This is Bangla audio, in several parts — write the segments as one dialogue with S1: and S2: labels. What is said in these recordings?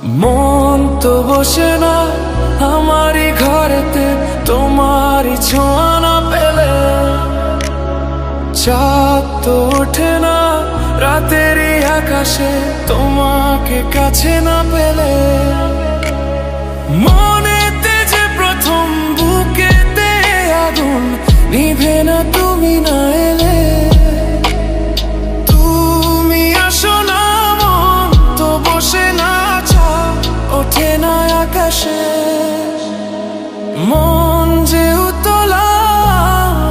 S1: মন তো বসে না আমারই ঘরেতে তোমারই ছোঁয়া না পেলে, চাঁদ তো ওঠে না রাতেরই আকাশে তোমাকে কাছে না পেলে। মনেতে যে প্রথম বুকেতে আগুন নিভে না তুমি না এলে, তুমি আসো না মন তো বসে না চাঁদ ওঠে না আকাশে। মন যে উতলা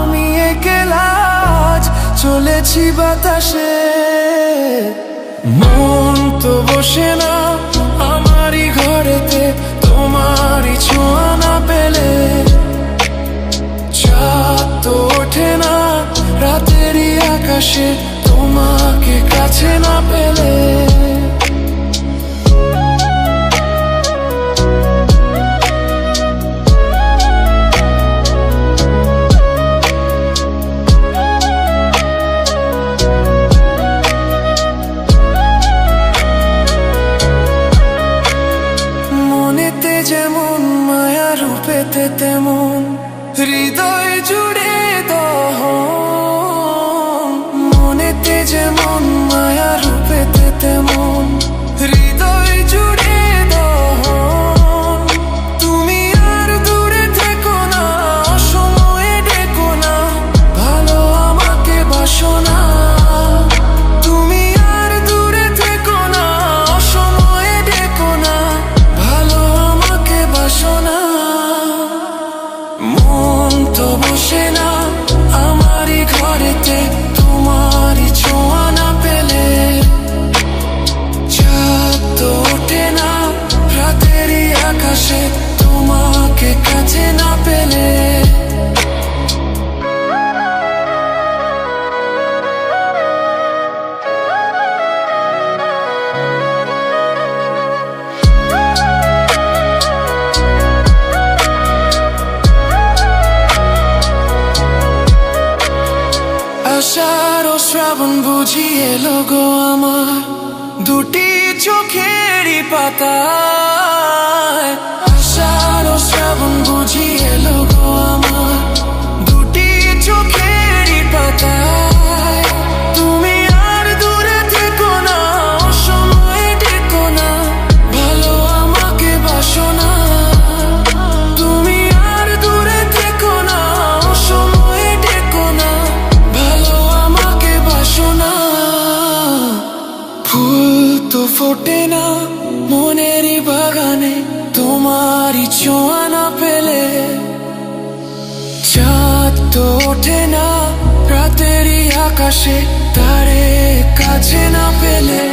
S1: আমি একলা আজ চলেছি বাতাসে। মন তো বসে না আমারই ঘরেতে তোমারই ছোঁয়া না পেলে, চাঁদ তো ওঠে না রাতেরই আকাশে তোমাকে কাছে না পেলে। যেমন মায়া রূপেতে তেমন হৃদয় জুড়ে দহন, মনেতে যেমন মায়া রূপেতে তেমন হৃদয় জুড়ে দহন। তুমি আর দূরে থেকো না অসময়ে ডেকো না, ভালো আমাকে বাসো না। তুমি আর দূরে থেকো না অসময়ে ডেকো না, ভালো আমাকে বাসো না। মন তো বসে না আমারই ঘরেতে তোমারই ছোঁয়া না পেলে, চাঁদ তো ওঠে না রাতেরই আকাশে তোমাকে কাছে না পেলে। আষাঢ় ও শ্রাবণ বুঝি এলো গো আমার দুটি চোখেরই পাতায়। আষাঢ় ও শ্রাবণ বুঝি এলো গো আমার দুটি চোখেরই পাতায়। তুমি আর দূরে থেকো না অসময়ে ডেকো না, ভালো আমাকে বাসো না। তুমি আর দূরে থেকো না অসময়ে ডেকো না, ভালো আমাকে বাসো না। ফুল তো ফোটে না মনেরই বাগানে তোমারই ছোঁয়া না পেলে, চাঁদ তো ওঠে না রাতেরই আকাশে তারে কাছে না পেলে।